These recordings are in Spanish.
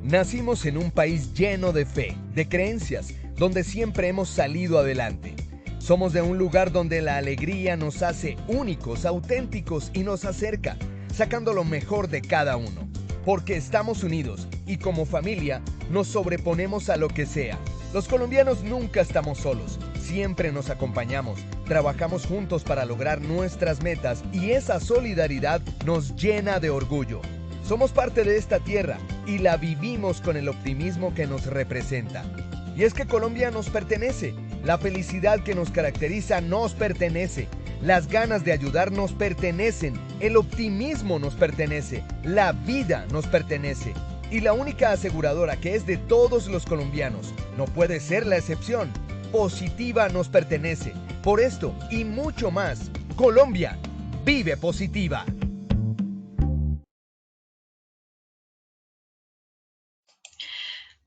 Nacimos en un país lleno de fe, de creencias, donde siempre hemos salido adelante. Somos de un lugar donde la alegría nos hace únicos, auténticos y nos acerca, sacando lo mejor de cada uno. Porque estamos unidos y como familia nos sobreponemos a lo que sea. Los colombianos nunca estamos solos, siempre nos acompañamos, trabajamos juntos para lograr nuestras metas y esa solidaridad nos llena de orgullo. Somos parte de esta tierra y la vivimos con el optimismo que nos representa. Y es que Colombia nos pertenece, la felicidad que nos caracteriza nos pertenece, las ganas de ayudar nos pertenecen, el optimismo nos pertenece, la vida nos pertenece. Y la única aseguradora que es de todos los colombianos, no puede ser la excepción, Positiva nos pertenece. Por esto y mucho más, Colombia vive Positiva.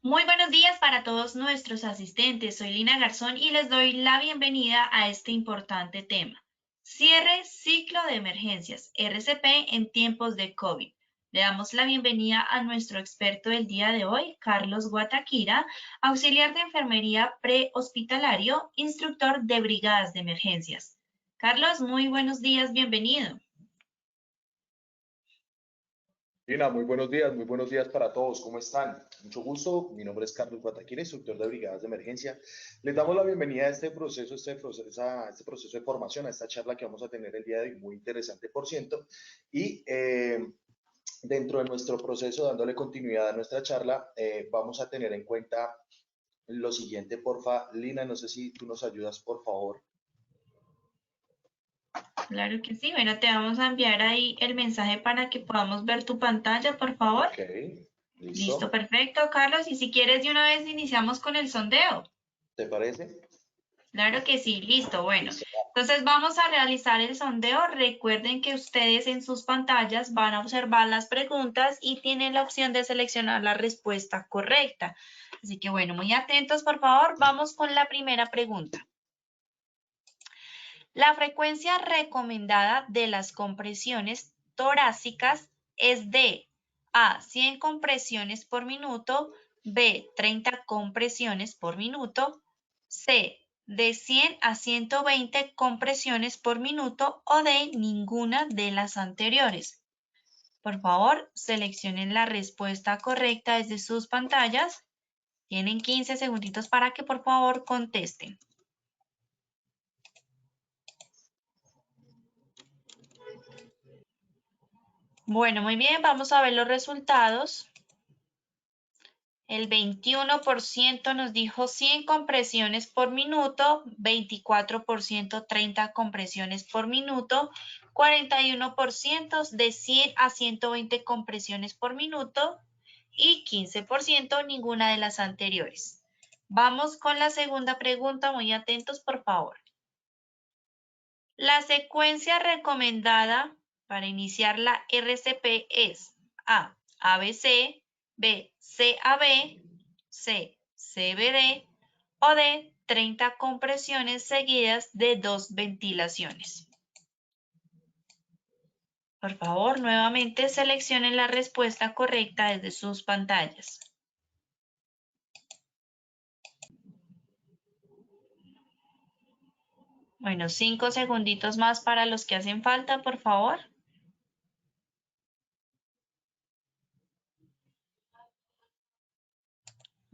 Muy buenos días para todos nuestros asistentes. Soy Lina Garzón y les doy la bienvenida a este importante tema. Cierre ciclo de emergencias, RCP en tiempos de COVID. Le damos la bienvenida a nuestro experto del día de hoy, Carlos Guataquira, auxiliar de enfermería prehospitalario, instructor de brigadas de emergencias. Carlos, muy buenos días, bienvenido. Lina, muy buenos días para todos, ¿cómo están? Mucho gusto, mi nombre es Carlos Guataquira, instructor de brigadas de emergencia. Les damos la bienvenida a este proceso de formación, a esta charla que vamos a tener el día de hoy, muy interesante por ciento. Y dentro de nuestro proceso, dándole continuidad a nuestra charla, vamos a tener en cuenta lo siguiente, porfa. Lina, no sé si tú nos ayudas, por favor. Claro que sí. Bueno, te vamos a enviar ahí el mensaje para que podamos ver tu pantalla, por favor. Ok, listo. Listo, perfecto, Carlos. Y si quieres, de una vez iniciamos con el sondeo. ¿Te parece? Claro que sí, listo. Bueno, Listo. entonces vamos a realizar el sondeo. Recuerden que ustedes en sus pantallas van a observar las preguntas y tienen la opción de seleccionar la respuesta correcta. Así que bueno, muy atentos, por favor. Vamos con la primera pregunta. La frecuencia recomendada de las compresiones torácicas es de A, 100 compresiones por minuto, B, 30 compresiones por minuto, C, de 100 a 120 compresiones por minuto o D, ninguna de las anteriores. Por favor, seleccionen la respuesta correcta desde sus pantallas. Tienen 15 segunditos para que por favor contesten. Bueno, muy bien, vamos a ver los resultados. El 21% nos dijo 100 compresiones por minuto, 24% 30 compresiones por minuto, 41% de 100 a 120 compresiones por minuto y 15% ninguna de las anteriores. Vamos con la segunda pregunta, muy atentos por favor. La secuencia recomendada para iniciar la RCP es A, ABC, B, CAB, C, CBD o D, 30 compresiones seguidas de 2 ventilaciones. Por favor, nuevamente seleccionen la respuesta correcta desde sus pantallas. Bueno, 5 segunditos más para los que hacen falta, por favor.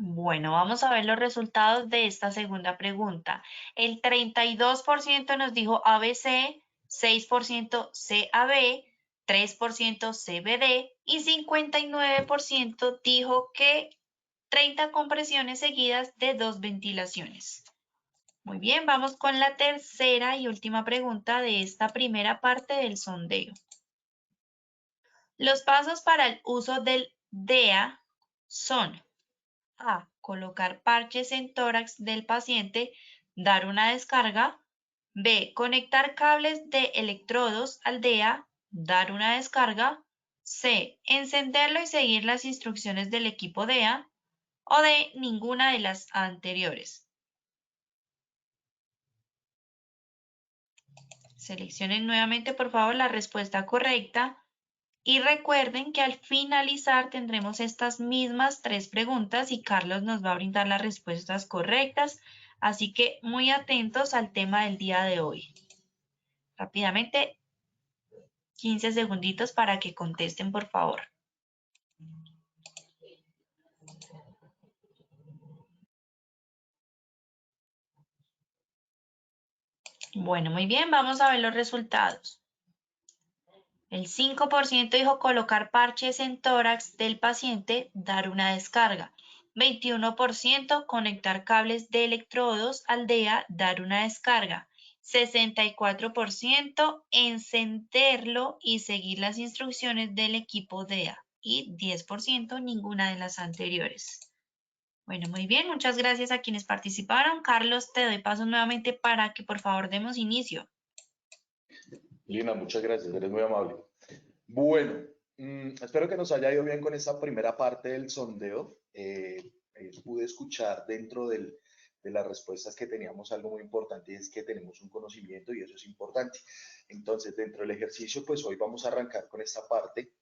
Bueno, vamos a ver los resultados de esta segunda pregunta. El 32% nos dijo ABC, 6% CAB, 3% CBD y 59% dijo que 30 compresiones seguidas de 2 ventilaciones. Muy bien, vamos con la tercera y última pregunta de esta primera parte del sondeo. Los pasos para el uso del DEA son: A, colocar parches en tórax del paciente, dar una descarga. B, conectar cables de electrodos al DEA, dar una descarga. C, encenderlo y seguir las instrucciones del equipo DEA. O D, ninguna de las anteriores. Seleccionen nuevamente, por favor, la respuesta correcta. Y recuerden que al finalizar tendremos estas mismas 3 preguntas y Carlos nos va a brindar las respuestas correctas. Así que muy atentos al tema del día de hoy. Rápidamente, 15 segunditos para que contesten, por favor. Bueno, muy bien, vamos a ver los resultados. El 5% dijo colocar parches en tórax del paciente, dar una descarga. 21% conectar cables de electrodos al DEA, dar una descarga. 64% encenderlo y seguir las instrucciones del equipo DEA. Y 10% ninguna de las anteriores. Bueno, muy bien, muchas gracias a quienes participaron. Carlos, te doy paso nuevamente para que por favor demos inicio. Lina, muchas gracias, eres muy amable. Bueno, espero que nos haya ido bien con esta primera parte del sondeo. Pude escuchar dentro de las respuestas que teníamos algo muy importante y es que tenemos un conocimiento y eso es importante. Entonces, dentro del ejercicio, pues hoy vamos a arrancar con esta parte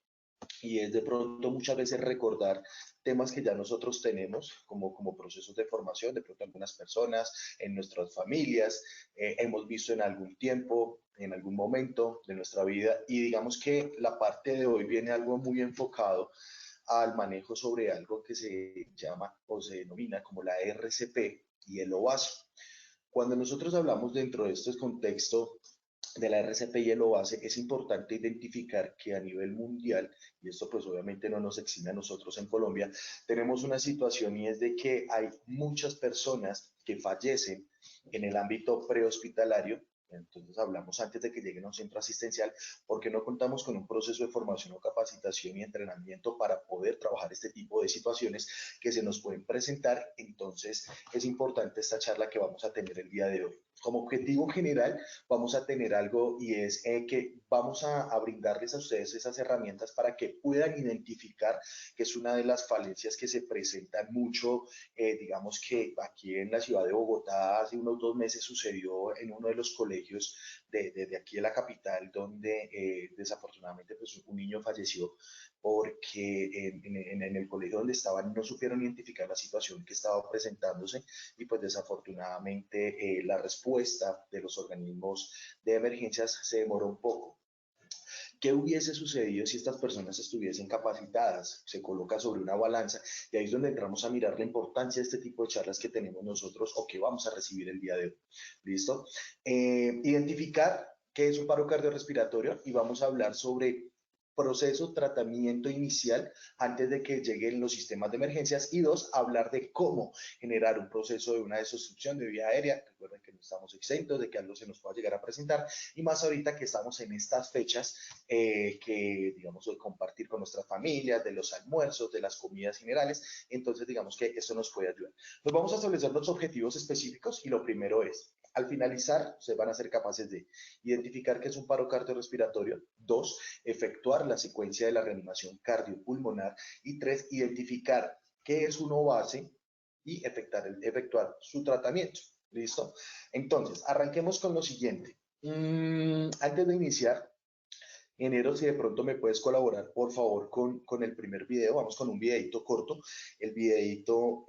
y es de pronto muchas veces recordar temas que ya nosotros tenemos como procesos de formación, de pronto algunas personas, en nuestras familias, hemos visto en algún tiempo, en algún momento de nuestra vida y digamos que la parte de hoy viene algo muy enfocado al manejo sobre algo que se llama o se denomina como la RCP y el OASI. Cuando nosotros hablamos dentro de este contexto de la RCP y el OASE, es importante identificar que a nivel mundial, y esto pues obviamente no nos exime a nosotros en Colombia, tenemos una situación y es de que hay muchas personas que fallecen en el ámbito prehospitalario. Entonces hablamos antes de que lleguen a un centro asistencial porque no contamos con un proceso de formación o capacitación y entrenamiento para poder trabajar este tipo de situaciones que se nos pueden presentar. Entonces es importante esta charla que vamos a tener el día de hoy. Como objetivo general vamos a tener algo y es que vamos a brindarles a ustedes esas herramientas para que puedan identificar que es una de las falencias que se presentan mucho. Digamos que aquí en la ciudad de Bogotá hace unos 2 meses sucedió en uno de los colegios de aquí de la capital donde desafortunadamente pues, un niño falleció porque en el colegio donde estaban no supieron identificar la situación que estaba presentándose y pues desafortunadamente la respuesta de los organismos de emergencias se demoró un poco. ¿Qué hubiese sucedido si estas personas estuviesen capacitadas? Se coloca sobre una balanza y ahí es donde entramos a mirar la importancia de este tipo de charlas que tenemos nosotros o que vamos a recibir el día de hoy. ¿Listo? Identificar qué es un paro cardiorrespiratorio y vamos a hablar sobre proceso, tratamiento inicial antes de que lleguen los sistemas de emergencias y 2, hablar de cómo generar un proceso de una desobstrucción de vía aérea. Recuerden que no estamos exentos de que algo se nos pueda llegar a presentar y más ahorita que estamos en estas fechas que, digamos, de compartir con nuestras familias, de los almuerzos, de las comidas generales. Entonces, digamos que eso nos puede ayudar. Nos vamos a establecer los objetivos específicos y lo primero es, al finalizar, se van a ser capaces de identificar qué es un paro cardiorrespiratorio, 2, efectuar la secuencia de la reanimación cardiopulmonar y 3, identificar qué es un OASE y efectuar su tratamiento. ¿Listo? Entonces, arranquemos con lo siguiente. Antes de iniciar, Enero, si de pronto me puedes colaborar, por favor, con el primer video. Vamos con un videito corto. El videito,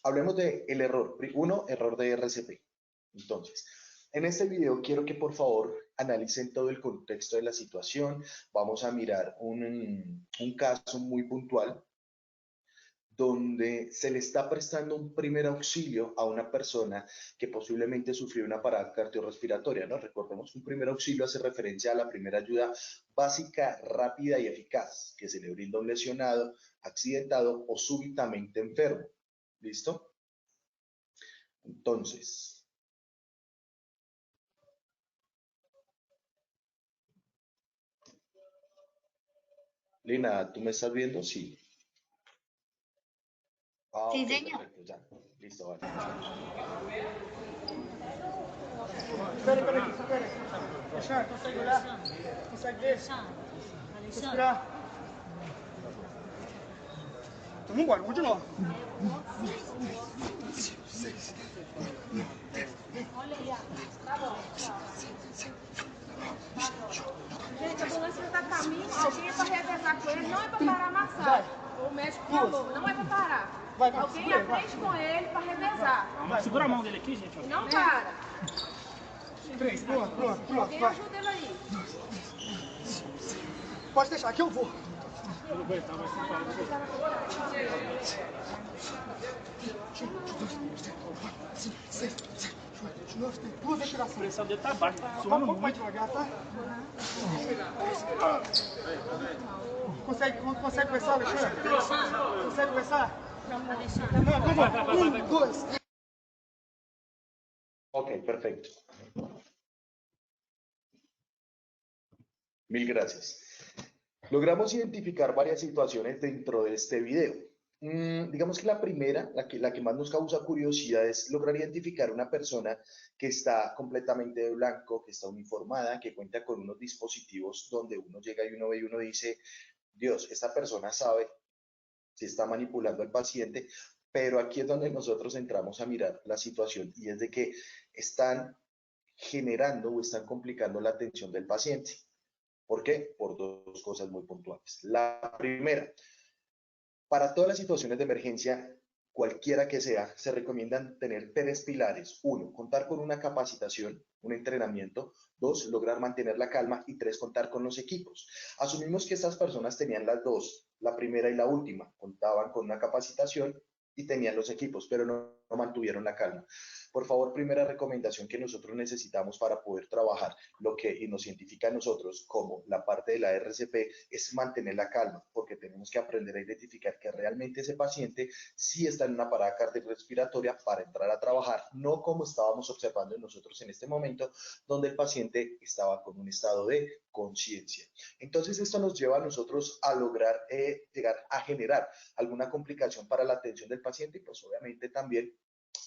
hablemos del error. Uno, error de RCP. Entonces, en este video quiero que por favor analicen todo el contexto de la situación. Vamos a mirar un caso muy puntual donde se le está prestando un primer auxilio a una persona que posiblemente sufrió una parada cardiorrespiratoria, ¿no? Recordemos que un primer auxilio hace referencia a la primera ayuda básica, rápida y eficaz que se le brinda a un lesionado, accidentado o súbitamente enfermo. ¿Listo? Entonces, Lina, ¿tú me estás viendo? Sí. Ah, Sí, ok, señor. perfecto, ya. Listo, vale. Gente, a ambulância está a caminho, alguém é para revezar com ele, não é para parar a massagem. O médico falou, não é para parar. Alguém aprende com ele para revezar. Segura a mão dele aqui, gente. E não para. 3, pronto, Alguém vai. ajuda ele aí. Pode deixar, aqui eu vou. Tudo bem, tá, vai Duas respirações. A pressão dele tá baixa, tá Vai um suando pouco mais muito. devagar, tá? Consegue começar, Alexandre? Consegue começar? Não, vamos. 1, 2. Ok, perfecto. Mil gracias. Logramos identificar varias situaciones dentro de este video. Digamos que la primera, la que más nos causa curiosidad, es lograr identificar una persona que está completamente de blanco, que está uniformada, que cuenta con unos dispositivos donde uno llega y uno ve y uno dice, Dios, esta persona sabe si está manipulando al paciente, pero aquí es donde nosotros entramos a mirar la situación y es de que están generando o están complicando la atención del paciente. ¿Por qué? Por dos cosas muy puntuales. La primera, para todas las situaciones de emergencia, cualquiera que sea, se recomiendan tener 3 pilares. 1, contar con una capacitación, un entrenamiento. 2, lograr mantener la calma. Y 3, contar con los equipos. Asumimos que estas personas tenían las dos, la primera y la última. Contaban con una capacitación y tenían los equipos, pero no mantuvieron la calma. Por favor, primera recomendación que nosotros necesitamos para poder trabajar lo que nos identifica a nosotros como la parte de la RCP es mantener la calma, porque tenemos que aprender a identificar que realmente ese paciente sí está en una parada cardiorrespiratoria para entrar a trabajar, no como estábamos observando nosotros en este momento, donde el paciente estaba con un estado de conciencia. Entonces, esto nos lleva a nosotros a lograr llegar a generar alguna complicación para la atención del paciente y pues obviamente también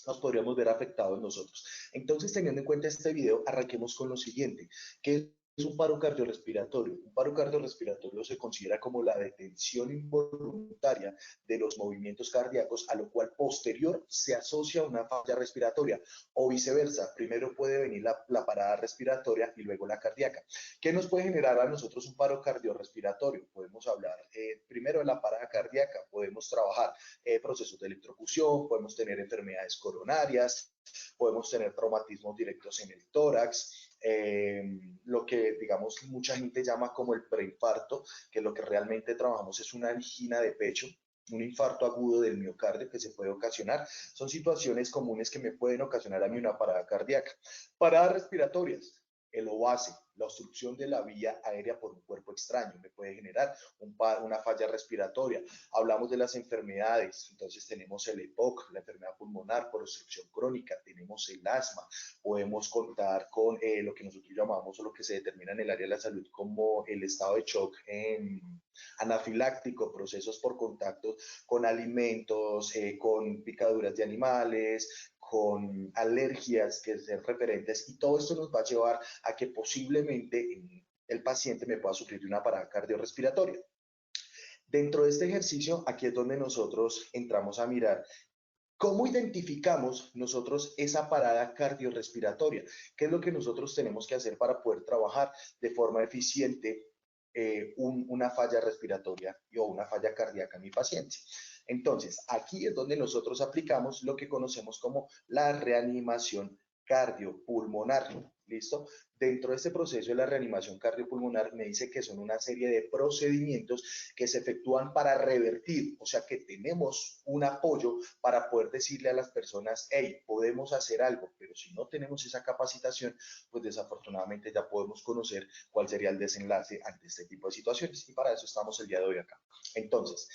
nos podríamos ver afectados nosotros. Entonces, teniendo en cuenta este video, arranquemos con lo siguiente, que es un paro cardiorrespiratorio. Un paro cardiorrespiratorio se considera como la detención involuntaria de los movimientos cardíacos, a lo cual posterior se asocia a una falla respiratoria o viceversa. Primero puede venir la parada respiratoria y luego la cardíaca. ¿Qué nos puede generar a nosotros un paro cardiorrespiratorio? Podemos hablar primero de la parada cardíaca, podemos trabajar procesos de electrocución, podemos tener enfermedades coronarias, podemos tener traumatismos directos en el tórax, lo que digamos mucha gente llama como el preinfarto, que lo que realmente trabajamos es una angina de pecho, un infarto agudo del miocardio que se puede ocasionar. Son situaciones comunes que me pueden ocasionar a mí una parada cardíaca. Paradas respiratorias, el OASE, la obstrucción de la vía aérea por un cuerpo extraño, me puede generar una falla respiratoria. Hablamos de las enfermedades, entonces tenemos el EPOC, la enfermedad pulmonar por obstrucción crónica, tenemos el asma, podemos contar con lo que nosotros llamamos o lo que se determina en el área de la salud como el estado de shock anafiláctico, procesos por contacto con alimentos, con picaduras de animales, con alergias que sean referentes, y todo esto nos va a llevar a que posiblemente el paciente me pueda sufrir de una parada cardiorrespiratoria. Dentro de este ejercicio, aquí es donde nosotros entramos a mirar cómo identificamos nosotros esa parada cardiorrespiratoria, qué es lo que nosotros tenemos que hacer para poder trabajar de forma eficiente una falla respiratoria o una falla cardíaca en mi paciente. Entonces, aquí es donde nosotros aplicamos lo que conocemos como la reanimación cardiopulmonar. ¿Listo? Dentro de este proceso de la reanimación cardiopulmonar me dice que son una serie de procedimientos que se efectúan para revertir, o sea que tenemos un apoyo para poder decirle a las personas, hey, podemos hacer algo, pero si no tenemos esa capacitación, pues desafortunadamente ya podemos conocer cuál sería el desenlace ante este tipo de situaciones y para eso estamos el día de hoy acá. Entonces,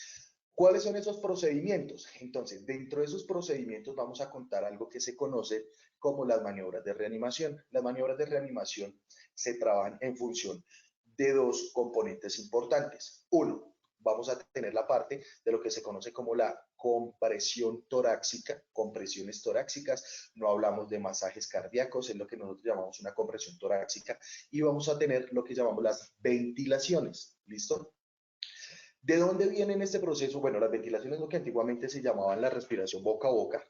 ¿cuáles son esos procedimientos? Entonces, dentro de esos procedimientos vamos a contar algo que se conoce como las maniobras de reanimación. Las maniobras de reanimación se trabajan en función de dos componentes importantes. Uno, vamos a tener la parte de lo que se conoce como la compresión torácica, compresiones torácicas, no hablamos de masajes cardíacos, es lo que nosotros llamamos una compresión torácica, y vamos a tener lo que llamamos las ventilaciones, ¿listo? ¿De dónde viene en este proceso? Bueno, las ventilaciones es lo que antiguamente se llamaban la respiración boca a boca,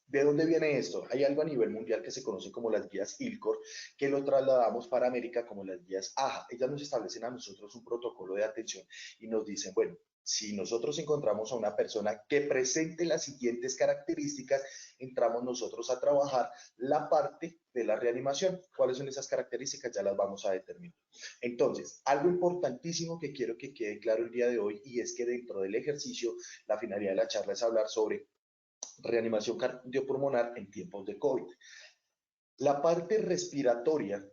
¿De dónde viene esto? Hay algo a nivel mundial que se conoce como las guías ILCOR, que lo trasladamos para América como las guías AJA. Ellas nos establecen a nosotros un protocolo de atención y nos dicen, bueno, si nosotros encontramos a una persona que presente las siguientes características, entramos nosotros a trabajar la parte de la reanimación. ¿Cuáles son esas características? Ya las vamos a determinar. Entonces, algo importantísimo que quiero que quede claro el día de hoy, y es que dentro del ejercicio, la finalidad de la charla es hablar sobre reanimación cardiopulmonar en tiempos de COVID. La parte respiratoria,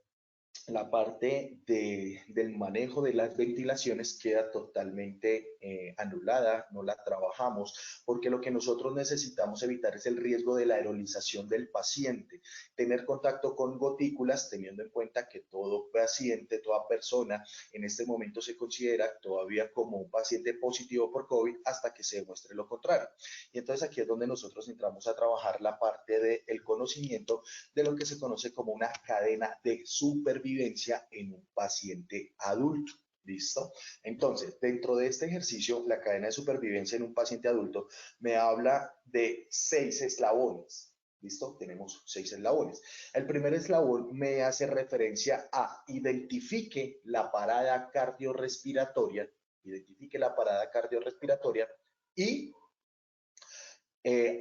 la parte del manejo de las ventilaciones queda totalmente anulada, no la trabajamos, porque lo que nosotros necesitamos evitar es el riesgo de la aerolización del paciente, tener contacto con gotículas, teniendo en cuenta que todo paciente, toda persona en este momento se considera todavía como un paciente positivo por COVID hasta que se demuestre lo contrario. Y entonces aquí es donde nosotros entramos a trabajar la parte del conocimiento de lo que se conoce como una cadena de supervivencia en un paciente adulto. ¿Listo? Entonces, dentro de este ejercicio, la cadena de supervivencia en un paciente adulto me habla de 6 eslabones. ¿Listo? Tenemos 6 eslabones. El primer eslabón me hace referencia a identifique la parada cardiorrespiratoria, y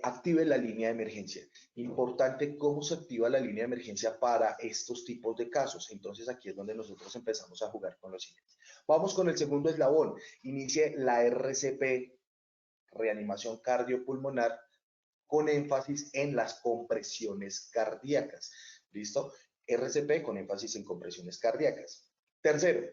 active la línea de emergencia. Importante cómo se activa la línea de emergencia para estos tipos de casos. Entonces aquí es donde nosotros empezamos a jugar con los siguientes. Vamos con el segundo eslabón. Inicie la RCP, reanimación cardiopulmonar, con énfasis en las compresiones cardíacas. ¿Listo? RCP con énfasis en compresiones cardíacas. Tercero,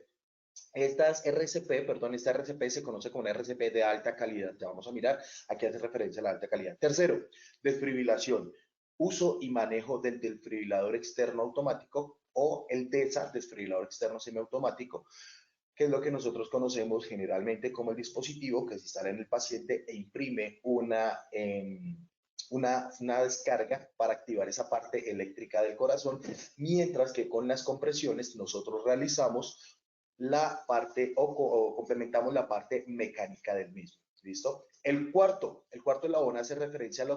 esta RCP se conoce como una RCP de alta calidad. Ya vamos a mirar, aquí hace referencia a la alta calidad. Tercero, desfibrilación, uso y manejo del desfibrilador externo automático o el DESA, desfibrilador externo semiautomático, que es lo que nosotros conocemos generalmente como el dispositivo que se instala en el paciente e imprime una descarga para activar esa parte eléctrica del corazón, mientras que con las compresiones nosotros realizamos la parte o complementamos la parte mecánica del mismo. ¿Listo? El cuarto eslabón hace referencia a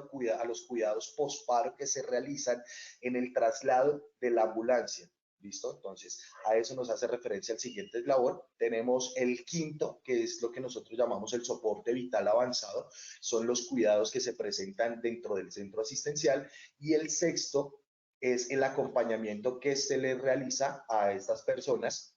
los cuidados posparo que se realizan en el traslado de la ambulancia. ¿Listo? Entonces, a eso nos hace referencia el siguiente eslabón. Tenemos el quinto, que es lo que nosotros llamamos el soporte vital avanzado. Son los cuidados que se presentan dentro del centro asistencial. Y el sexto es el acompañamiento que se le realiza a estas personas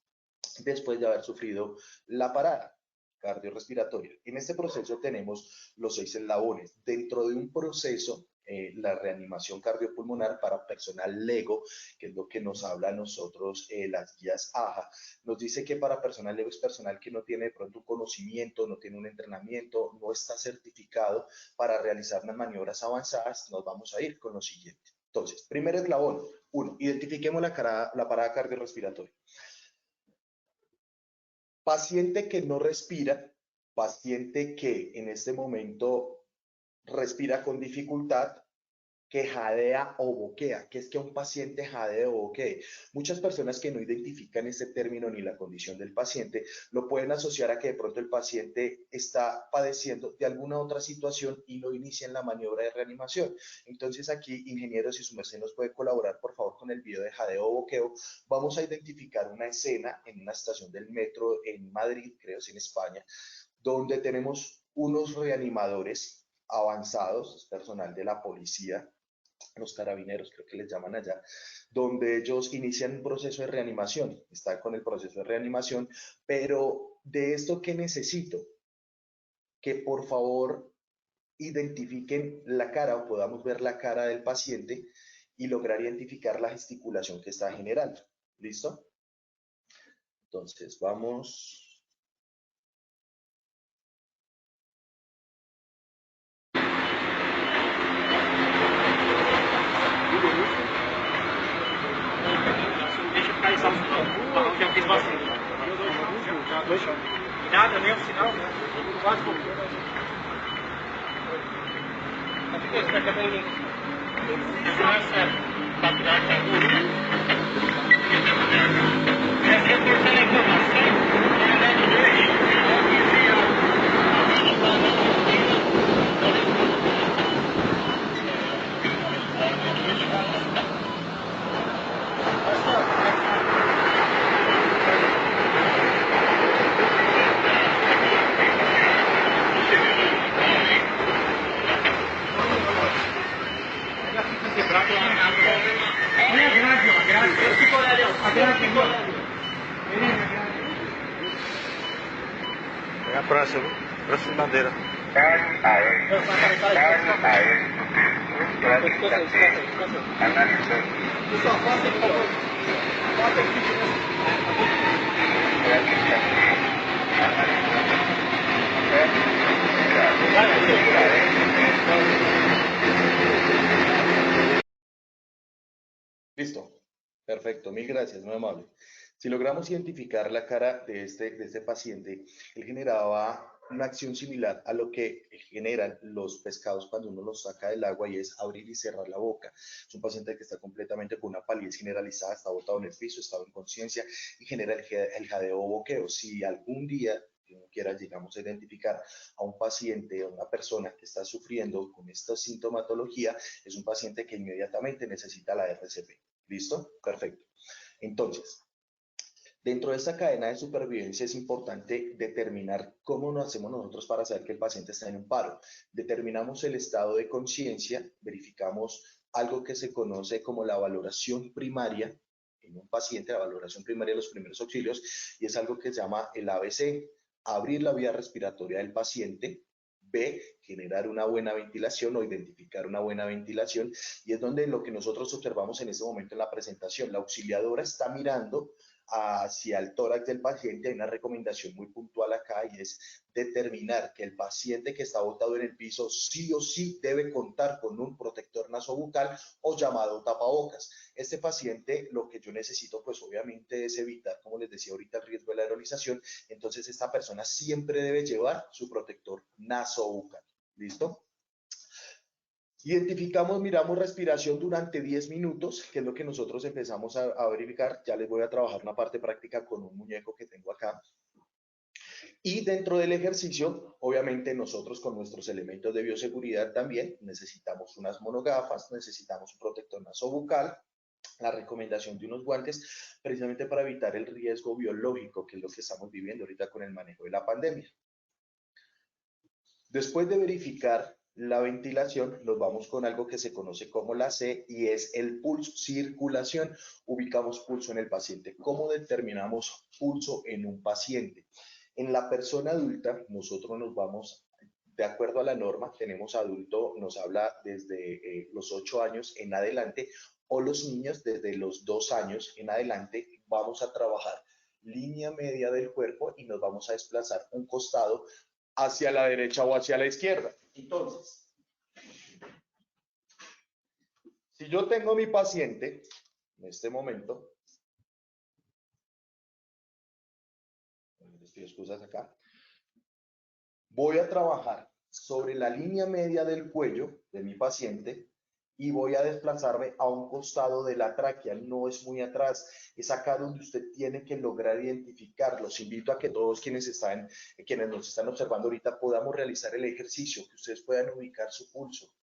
después de haber sufrido la parada cardiorrespiratoria. En este proceso tenemos los 6 eslabones. Dentro de un proceso, la reanimación cardiopulmonar para personal LEGO, que es lo que nos habla a nosotros las guías AJA, nos dice que para personal LEGO es personal que no tiene de pronto un conocimiento, no tiene un entrenamiento, no está certificado para realizar las maniobras avanzadas. Nos vamos a ir con lo siguiente. Entonces, primer eslabón, 1, identifiquemos la parada cardiorrespiratoria. Paciente que no respira, paciente que en este momento respira con dificultad, que jadea o boquea. ¿Qué es que un paciente jadea o boquee? Muchas personas que no identifican este término ni la condición del paciente lo pueden asociar a que de pronto el paciente está padeciendo de alguna otra situación y no inician la maniobra de reanimación. Entonces aquí, ingenieros, si su merced nos puede colaborar por favor con el video de jadeo o boqueo, vamos a identificar una escena en una estación del metro en Madrid, creo es en España, donde tenemos unos reanimadores avanzados, es personal de la policía, los carabineros, creo que les llaman allá, donde ellos inician un proceso de reanimación, están con el proceso de reanimación, pero de esto, ¿qué necesito? Que por favor identifiquen la cara o podamos ver la cara del paciente y lograr identificar la gesticulación que está generando. ¿Listo? Entonces, vamos... Já fiz bastante. Nada, nem o sinal. Quase pouco. É a prancha, viu? Prancha de madeira. Pessoal, passa aqui, ó. Passa aqui. Listo. Perfecto, mil gracias, muy amable. Si logramos identificar la cara de este paciente, él generaba una acción similar a lo que generan los pescados cuando uno los saca del agua, y es abrir y cerrar la boca. Es un paciente que está completamente con una palidez generalizada, está botado en el piso, está en inconsciencia y genera el jadeo o boqueo. Si algún día quiera llegamos a identificar a un paciente, a una persona que está sufriendo con esta sintomatología, es un paciente que inmediatamente necesita la RCP. ¿Listo? Perfecto. Entonces, dentro de esta cadena de supervivencia es importante determinar cómo nos hacemos nosotros para saber que el paciente está en un paro. Determinamos el estado de conciencia, verificamos algo que se conoce como la valoración primaria en un paciente, la valoración primaria de los primeros auxilios, y es algo que se llama el ABC: abrir la vía respiratoria del paciente, B, generar una buena ventilación o identificar una buena ventilación, y es donde lo que nosotros observamos en este momento en la presentación, la auxiliadora está mirando hacia el tórax del paciente. Hay una recomendación muy puntual acá, y es determinar que el paciente que está botado en el piso sí o sí debe contar con un protector nasobucal o llamado tapabocas. Este paciente, lo que yo necesito pues obviamente es evitar, como les decía ahorita, el riesgo de la aerolización. Entonces esta persona siempre debe llevar su protector nasobucal. ¿Listo? Identificamos, miramos respiración durante 10 minutos, que es lo que nosotros empezamos a verificar. Ya les voy a trabajar una parte práctica con un muñeco que tengo acá. Y dentro del ejercicio, obviamente nosotros con nuestros elementos de bioseguridad también necesitamos unas monogafas, necesitamos un protector nasobucal, la recomendación de unos guantes, precisamente para evitar el riesgo biológico, que es lo que estamos viviendo ahorita con el manejo de la pandemia. Después de verificar la ventilación, nos vamos con algo que se conoce como la C, y es el pulso, circulación. Ubicamos pulso en el paciente. ¿Cómo determinamos pulso en un paciente? En la persona adulta, nosotros nos vamos, de acuerdo a la norma, tenemos adulto, nos habla desde los 8 años en adelante, o los niños desde los 2 años en adelante. Vamos a trabajar línea media del cuerpo y nos vamos a desplazar un costado hacia la derecha o hacia la izquierda. Entonces, si yo tengo mi paciente en este momento, les pido excusas acá, voy a trabajar sobre la línea media del cuello de mi paciente y voy a desplazarme a un costado de la tráquea. No es muy atrás, es acá donde usted tiene que lograr identificar. Los invito a que todos quienes nos están observando ahorita podamos realizar el ejercicio, que ustedes puedan ubicar su pulso.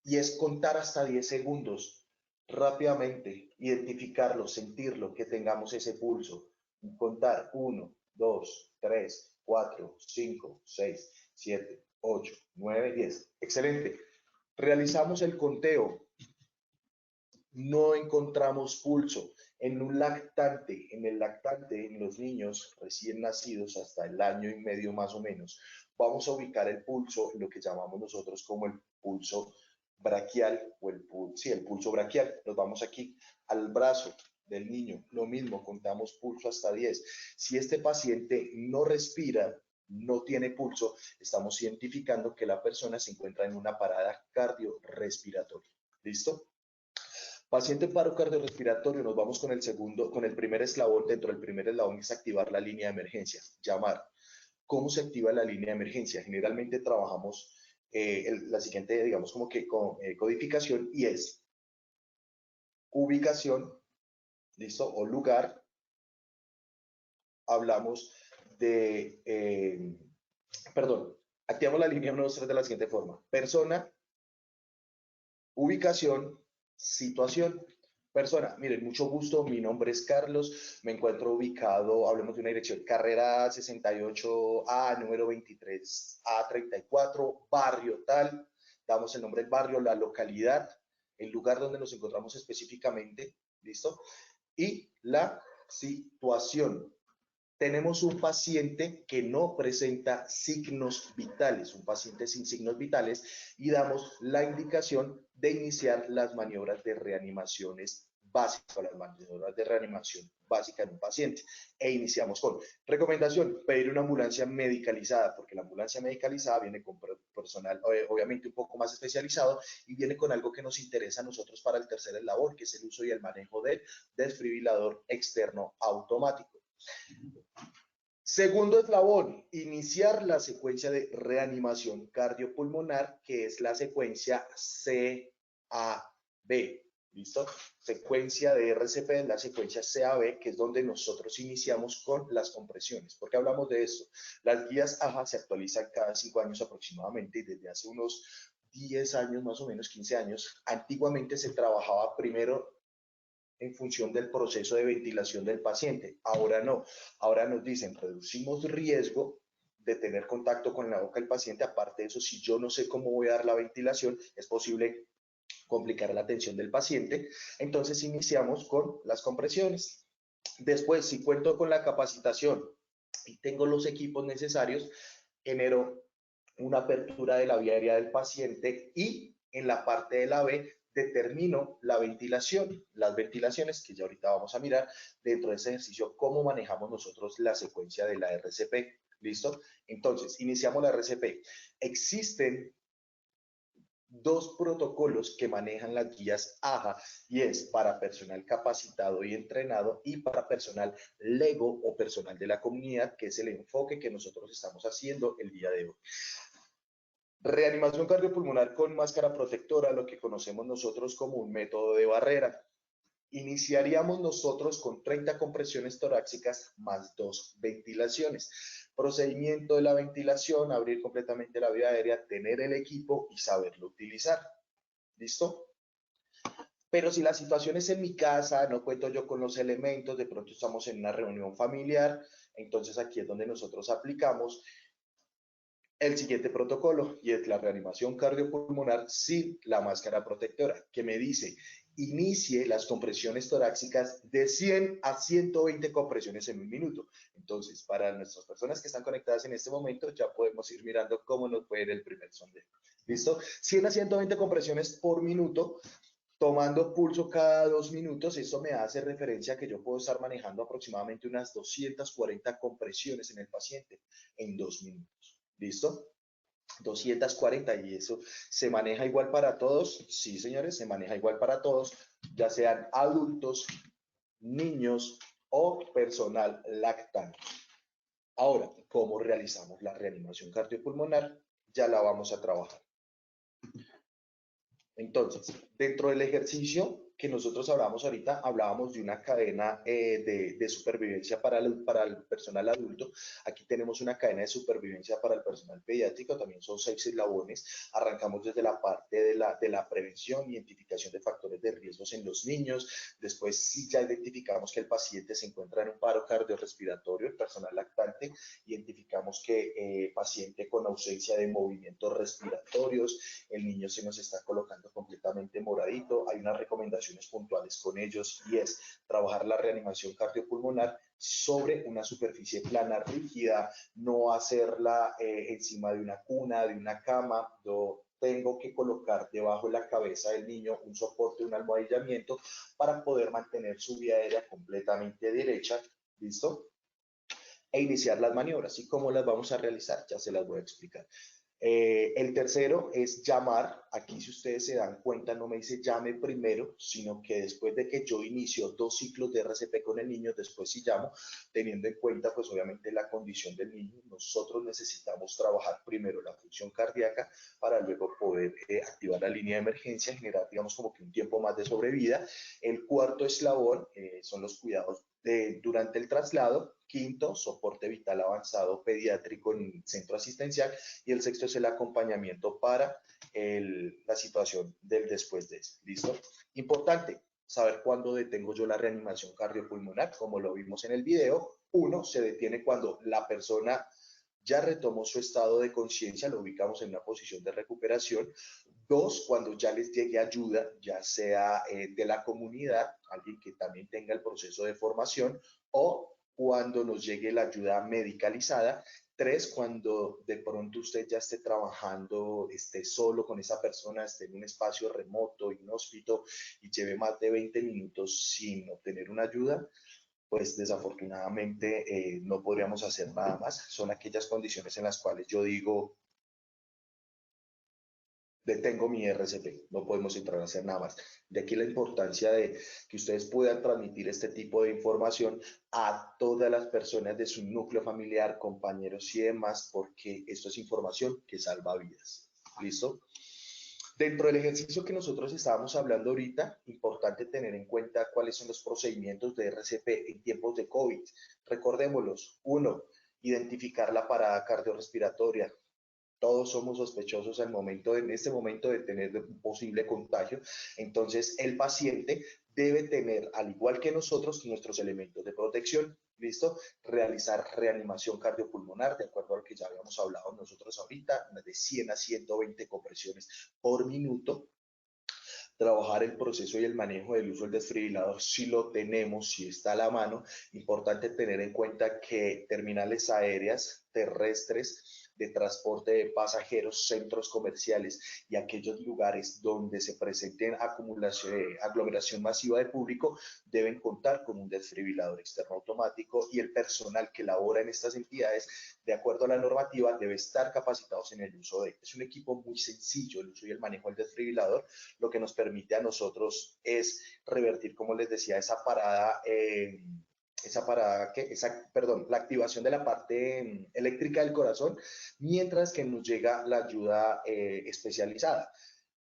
Y es contar hasta 10 segundos, rápidamente, identificarlo, sentirlo, que tengamos ese pulso. Contar 1, 2, 3, 4, 5, 6, 7, 8, 9, 10. Excelente. Realizamos el conteo. No encontramos pulso. En un lactante, en los niños recién nacidos hasta el año y medio más o menos, vamos a ubicar el pulso, lo que llamamos nosotros como el pulso braquial, o el pulso braquial. Nos vamos aquí al brazo del niño, lo mismo, contamos pulso hasta 10. Si este paciente no respira, no tiene pulso, estamos identificando que la persona se encuentra en una parada cardiorrespiratoria. ¿Listo? Paciente en paro cardiorrespiratorio, nos vamos con el primer eslabón. Dentro del primer eslabón es activar la línea de emergencia, llamar. ¿Cómo se activa la línea de emergencia? Generalmente trabajamos la siguiente, digamos, como que codificación, y es ubicación, ¿listo? O lugar. Hablamos de, activamos la línea 1, 2, 3 de la siguiente forma: persona, ubicación, situación. Persona, miren, mucho gusto, mi nombre es Carlos, me encuentro ubicado, hablemos de una dirección, carrera 68A, número 23A34, barrio tal, damos el nombre del barrio, la localidad, el lugar donde nos encontramos específicamente, ¿listo? Y la situación. tenemos un paciente que no presenta signos vitales, un paciente sin signos vitales, y damos la indicación de iniciar las maniobras de reanimaciones básicas, las maniobras de reanimación básica en un paciente. E iniciamos con recomendación, pedir una ambulancia medicalizada, porque la ambulancia medicalizada viene con personal obviamente un poco más especializado y viene con algo que nos interesa a nosotros para el tercer eslabón, que es el uso y el manejo del desfibrilador externo automático. Segundo eslabón, iniciar la secuencia de reanimación cardiopulmonar, que es la secuencia CAB. ¿Listo? Secuencia de RCP, la secuencia CAB, que es donde nosotros iniciamos con las compresiones. ¿Por qué hablamos de esto? Las guías AJA se actualizan cada 5 años aproximadamente y desde hace unos 10 años, más o menos 15 años, antiguamente se trabajaba primero en función del proceso de ventilación del paciente. Ahora no, ahora nos dicen, reducimos riesgo de tener contacto con la boca del paciente. Aparte de eso, si yo no sé cómo voy a dar la ventilación, es posible complicar la atención del paciente. Entonces iniciamos con las compresiones. Después, si cuento con la capacitación y tengo los equipos necesarios, genero una apertura de la vía aérea del paciente y en la parte de la B determino la ventilación, las ventilaciones que ya ahorita vamos a mirar dentro de ese ejercicio, cómo manejamos nosotros la secuencia de la RCP. ¿Listo? Entonces, iniciamos la RCP. Existen dos protocolos que manejan las guías AJA y es para personal capacitado y entrenado y para personal LEGO o personal de la comunidad, que es el enfoque que nosotros estamos haciendo el día de hoy. Reanimación cardiopulmonar con máscara protectora, lo que conocemos nosotros como un método de barrera. Iniciaríamos nosotros con 30 compresiones torácicas más 2 ventilaciones. Procedimiento de la ventilación, abrir completamente la vía aérea, tener el equipo y saberlo utilizar. ¿Listo? Pero si la situación es en mi casa, no cuento yo con los elementos, de pronto estamos en una reunión familiar, entonces aquí es donde nosotros aplicamos el siguiente protocolo y es la reanimación cardiopulmonar sin la máscara protectora, que me dice inicie las compresiones torácicas de 100 a 120 compresiones en un minuto. Entonces, para nuestras personas que están conectadas en este momento, ya podemos ir mirando cómo nos puede ir el primer sondeo. ¿Listo? 100 a 120 compresiones por minuto, tomando pulso cada 2 minutos. Eso me hace referencia a que yo puedo estar manejando aproximadamente unas 240 compresiones en el paciente en 2 minutos. ¿Listo? 240 y eso se maneja igual para todos. Sí, señores, se maneja igual para todos, ya sean adultos, niños o personal lactante. Ahora, ¿cómo realizamos la reanimación cardiopulmonar? Ya la vamos a trabajar. Entonces, dentro del ejercicio que nosotros hablábamos ahorita, hablábamos de una cadena de supervivencia para el personal adulto. Aquí tenemos una cadena de supervivencia para el personal pediátrico, también son 6 eslabones. Arrancamos desde la parte de la prevención, identificación de factores de riesgos en los niños. Después, si ya identificamos que el paciente se encuentra en un paro cardiorrespiratorio, el personal lactante, identificamos que paciente con ausencia de movimientos respiratorios, el niño se nos está colocando completamente moradito, hay unas recomendaciones puntuales con ellos y es trabajar la reanimación cardiopulmonar sobre una superficie plana rígida, no hacerla encima de una cuna, de una cama. Yo tengo que colocar debajo de la cabeza del niño un soporte, un almohadillamiento para poder mantener su vía aérea completamente derecha. ¿Listo? E iniciar las maniobras. ¿Y cómo las vamos a realizar? Ya se las voy a explicar. El tercero es llamar. Aquí, si ustedes se dan cuenta, no me dice llame primero, sino que después de que yo inicio 2 ciclos de RCP con el niño, después sí llamo, teniendo en cuenta, pues obviamente, la condición del niño. Nosotros necesitamos trabajar primero la función cardíaca para luego poder activar la línea de emergencia, generar, digamos, como que un tiempo más de sobrevida. El cuarto eslabón son los cuidados durante el traslado. Quinto, soporte vital avanzado pediátrico en centro asistencial. Y el sexto es el acompañamiento para la situación del después de eso. ¿Listo? Importante saber cuándo detengo yo la reanimación cardiopulmonar. Como lo vimos en el video, 1 se detiene cuando la persona ya retomó su estado de conciencia, lo ubicamos en una posición de recuperación. 2, cuando ya les llegue ayuda, ya sea de la comunidad, alguien que también tenga el proceso de formación, o cuando nos llegue la ayuda medicalizada. 3, cuando de pronto usted ya esté trabajando, esté solo con esa persona, esté en un espacio remoto, inhóspito y lleve más de 20 minutos sin obtener una ayuda, pues desafortunadamente no podríamos hacer nada más. Son aquellas condiciones en las cuales yo digo, detengo mi RCP, no podemos entrar a hacer nada más. De aquí la importancia de que ustedes puedan transmitir este tipo de información a todas las personas de su núcleo familiar, compañeros y demás, porque esto es información que salva vidas. ¿Listo? Dentro del ejercicio que nosotros estábamos hablando ahorita, importante tener en cuenta cuáles son los procedimientos de RCP en tiempos de COVID. Recordémoslos. 1, identificar la parada cardiorrespiratoria. Todos somos sospechosos en este momento de tener un posible contagio. Entonces, el paciente debe tener, al igual que nosotros, nuestros elementos de protección. ¿Listo? Realizar reanimación cardiopulmonar, de acuerdo a lo que ya habíamos hablado nosotros ahorita, de 100 a 120 compresiones por minuto. Trabajar el proceso y el manejo del uso del desfibrilador, si lo tenemos, si está a la mano. Importante tener en cuenta que terminales aéreas, terrestres, de transporte de pasajeros, centros comerciales y aquellos lugares donde se presenten aglomeración masiva de público deben contar con un desfibrilador externo automático, y el personal que labora en estas entidades, de acuerdo a la normativa, debe estar capacitados en el uso de. Es un equipo muy sencillo el uso y el manejo del desfibrilador, lo que nos permite a nosotros es revertir, como les decía, la activación de la parte eléctrica del corazón, mientras que nos llega la ayuda especializada.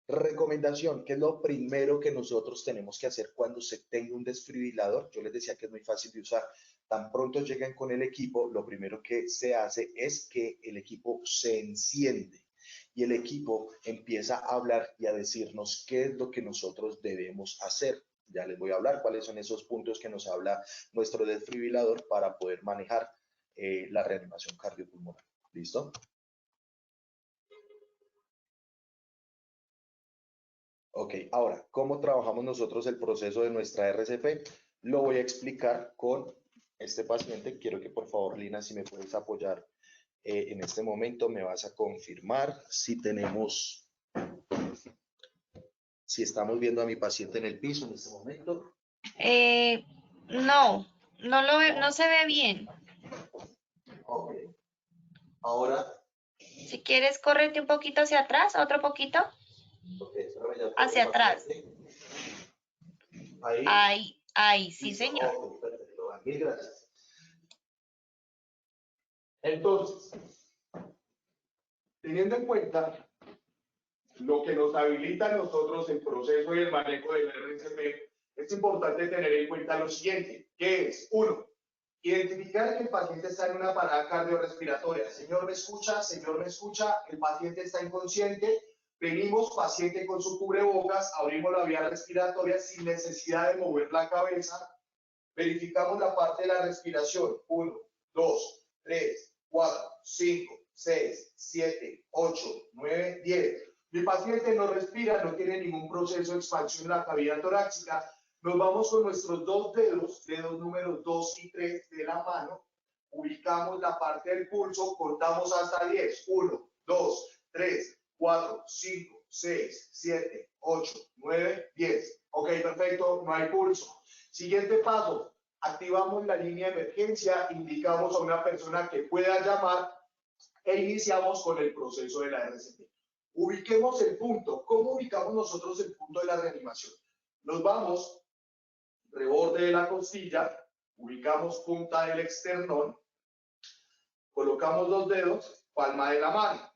Recomendación, ¿qué es lo primero que nosotros tenemos que hacer cuando se tenga un desfibrilador? Yo les decía que es muy fácil de usar. Tan pronto lleguen con el equipo, lo primero que se hace es que el equipo se enciende y el equipo empieza a hablar y a decirnos qué es lo que nosotros debemos hacer. Ya les voy a hablar cuáles son esos puntos que nos habla nuestro desfibrilador para poder manejar la reanimación cardiopulmonar. ¿Listo? Ok, ahora, ¿cómo trabajamos nosotros el proceso de nuestra RCP? Lo voy a explicar con este paciente. Quiero que por favor, Lina, si me puedes apoyar en este momento, me vas a confirmar si estamos viendo a mi paciente en el piso en este momento. No, no se ve bien. Ok. Ahora. Si quieres, córrete un poquito hacia atrás, otro poquito. Okay, ya hacia atrás. Ahí, sí, listo. señor. Okay, perfecto. Mil gracias. Entonces, teniendo en cuenta lo que nos habilita a nosotros el proceso y el manejo del RCP, es importante tener en cuenta lo siguiente, que es, 1, identificar que el paciente está en una parada cardiorrespiratoria. Señor, ¿me escucha? Señor, ¿me escucha? El paciente está inconsciente. Venimos, paciente con su cubrebocas, abrimos la vía respiratoria sin necesidad de mover la cabeza. Verificamos la parte de la respiración. 1, 2, 3, 4, 5, 6, 7, 8, 9, 10. Mi paciente no respira, no tiene ningún proceso de expansión en la cavidad torácica. Nos vamos con nuestros dedos números 2 y 3 de la mano. Ubicamos la parte del pulso, contamos hasta 10. 1, 2, 3, 4, 5, 6, 7, 8, 9, 10. Ok, perfecto, no hay pulso. Siguiente paso, activamos la línea de emergencia, indicamos a una persona que pueda llamar e iniciamos con el proceso de la RCP. Ubiquemos el punto. ¿Cómo ubicamos nosotros el punto de la reanimación? Nos vamos, reborde de la costilla, ubicamos punta del esternón, colocamos los dedos, palma de la mano.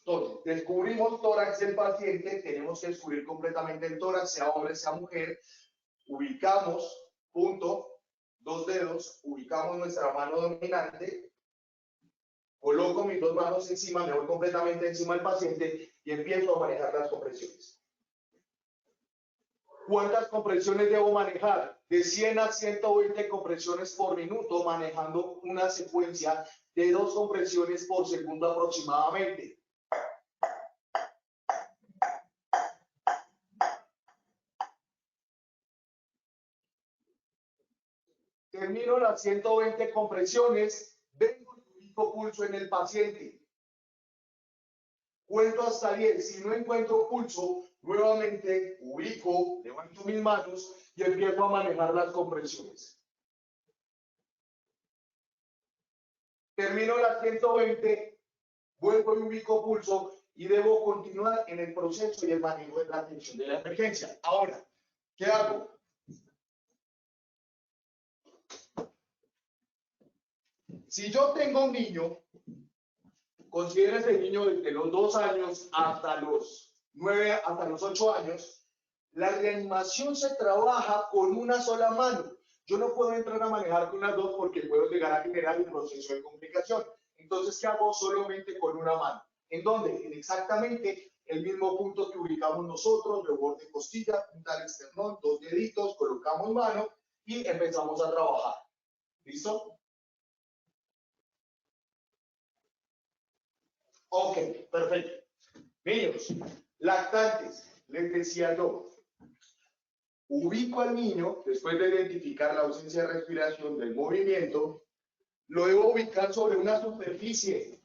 Entonces, descubrimos tórax del paciente, tenemos que descubrir completamente el tórax, sea hombre, sea mujer. Ubicamos, punto, 2 dedos, ubicamos nuestra mano dominante, coloco mis 2 manos encima, me voy completamente encima del paciente y empiezo a manejar las compresiones. ¿Cuántas compresiones debo manejar? De 100 a 120 compresiones por minuto, manejando una secuencia de 2 compresiones por segundo aproximadamente. Termino las 120 compresiones, vengo y ubico pulso en el paciente. Cuento hasta 10. Si no encuentro pulso, nuevamente ubico, levanto mis manos y empiezo a manejar las compresiones. Termino las 120, vuelvo y ubico pulso y debo continuar en el proceso y el manejo de la atención de la emergencia. Ahora, ¿qué hago? Si yo tengo un niño, considera ese niño desde los 2 años hasta los 9, hasta los 8 años, la reanimación se trabaja con una sola mano. Yo no puedo entrar a manejar con las dos porque puedo llegar a generar un proceso de complicación. Entonces, ¿qué hago? Solamente con una mano. ¿En dónde? En exactamente el mismo punto que ubicamos nosotros, de borde costilla, punta del esternón, 2 deditos, colocamos mano y empezamos a trabajar. ¿Listo? Ok, perfecto. Niños, lactantes, les decía yo, ubico al niño, después de identificar la ausencia de respiración del movimiento, lo debo ubicar sobre una superficie.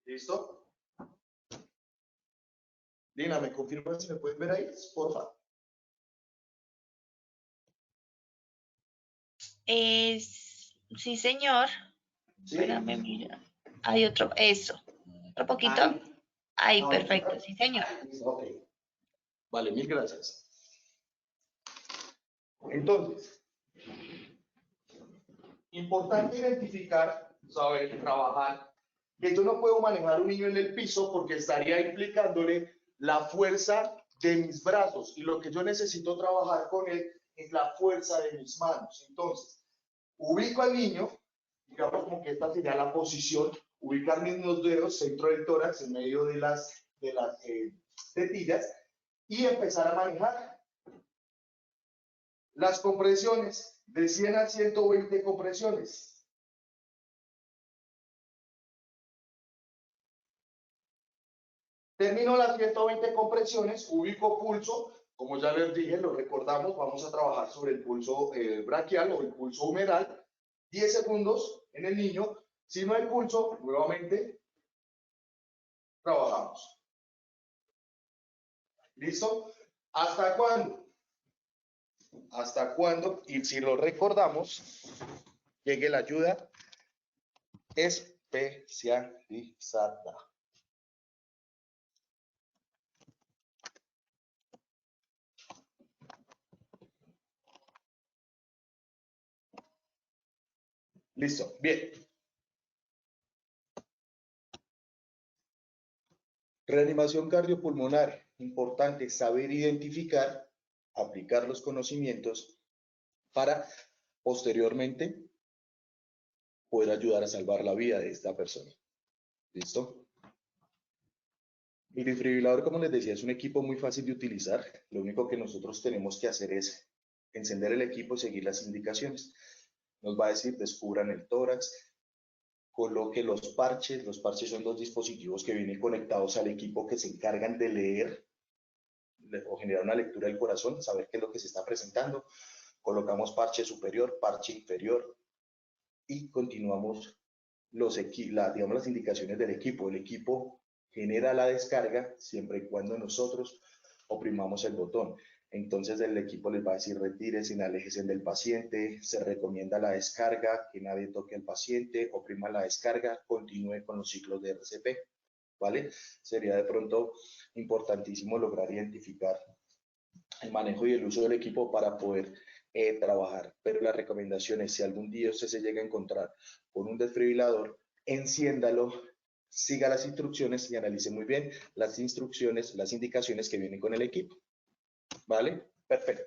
¿Listo? Lina, ¿me confirman si me pueden ver ahí? Por favor. Sí, señor. ¿Sí? Espérame, mira. Hay otro, eso. Otro poquito. Ahí, perfecto, sí, señor. Ok. Vale, mil gracias. Entonces, importante identificar, saber, trabajar, que yo no puedo manejar un niño en el piso porque estaría implicándole la fuerza de mis brazos y lo que yo necesito trabajar con él es la fuerza de mis manos. Entonces, ubico al niño, digamos como que esta sería la posición, ubicar mis dos dedos, centro del tórax, en medio de las tetillas y empezar a manejar las compresiones de 100 a 120 compresiones. Termino las 120 compresiones, ubico pulso, como ya les dije, lo recordamos, vamos a trabajar sobre el pulso braquial o el pulso humeral, 10 segundos en el niño, si no hay pulso, nuevamente trabajamos. ¿Listo? ¿Hasta cuándo? ¿Hasta cuándo? Y si lo recordamos, llegue la ayuda especializada. Listo, bien. Reanimación cardiopulmonar, importante saber identificar, aplicar los conocimientos para posteriormente poder ayudar a salvar la vida de esta persona. ¿Listo? El desfibrilador, como les decía, es un equipo muy fácil de utilizar. Lo único que nosotros tenemos que hacer es encender el equipo y seguir las indicaciones. Nos va a decir, descubran el tórax, coloque los parches. Los parches son 2 dispositivos que vienen conectados al equipo que se encargan de leer o generar una lectura del corazón, saber qué es lo que se está presentando. Colocamos parche superior, parche inferior y continuamos digamos, las indicaciones del equipo. El equipo genera la descarga siempre y cuando nosotros oprimamos el botón. Entonces el equipo les va a decir retírese, aléjese del paciente, se recomienda la descarga, que nadie toque al paciente, oprima la descarga, continúe con los ciclos de RCP, ¿vale? Sería de pronto importantísimo lograr identificar el manejo y el uso del equipo para poder trabajar. Pero la recomendación es, si algún día usted se llega a encontrar con un desfibrilador, enciéndalo, siga las instrucciones y analice muy bien las instrucciones, las indicaciones que vienen con el equipo. ¿Vale? Perfecto.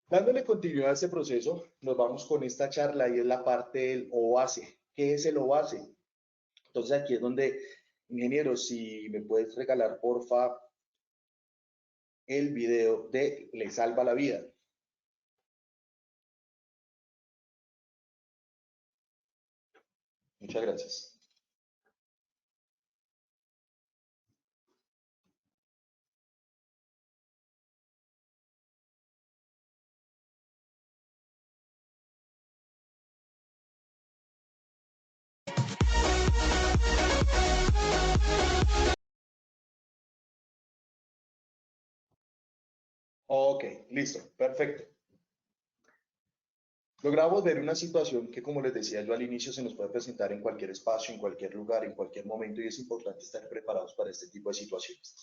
Dándole continuidad a este proceso, nos vamos con esta charla y es la parte del OASE. ¿Qué es el OASE? Entonces aquí es donde, ingeniero, si me puedes regalar, porfa, el video de Le Salva la Vida. Muchas gracias. Ok, listo, perfecto. Logramos ver una situación que, como les decía yo al inicio, se nos puede presentar en cualquier espacio, en cualquier lugar, en cualquier momento, y es importante estar preparados para este tipo de situaciones.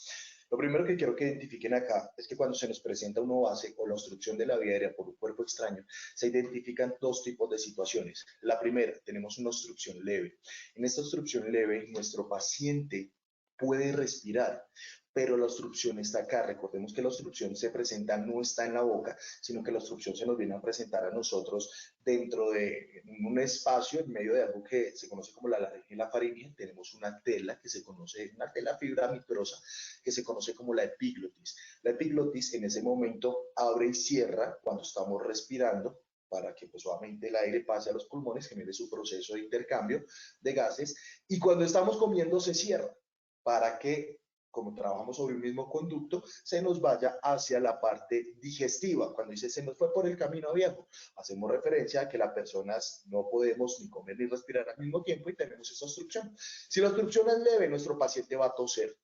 Lo primero que quiero que identifiquen acá es que cuando se nos presenta una base o la obstrucción de la vía aérea por un cuerpo extraño, se identifican dos tipos de situaciones. La primera, tenemos una obstrucción leve. En esta obstrucción leve, nuestro paciente puede respirar, pero la obstrucción está acá. Recordemos que la obstrucción se presenta, no está en la boca, sino que la obstrucción se nos viene a presentar a nosotros dentro de un espacio, en medio de algo que se conoce como la laringe y la faringe. Tenemos una tela que se conoce, una tela fibra mitrosa, que se conoce como la epiglotis. La epiglotis en ese momento abre y cierra cuando estamos respirando, para que pues obviamente el aire pase a los pulmones, genere su proceso de intercambio de gases, y cuando estamos comiendo se cierra, para que, como trabajamos sobre un mismo conducto, se nos vaya hacia la parte digestiva. Cuando dice se nos fue por el camino viejo, hacemos referencia a que las personas no podemos ni comer ni respirar al mismo tiempo y tenemos esa obstrucción. Si la obstrucción es leve, nuestro paciente va a toser.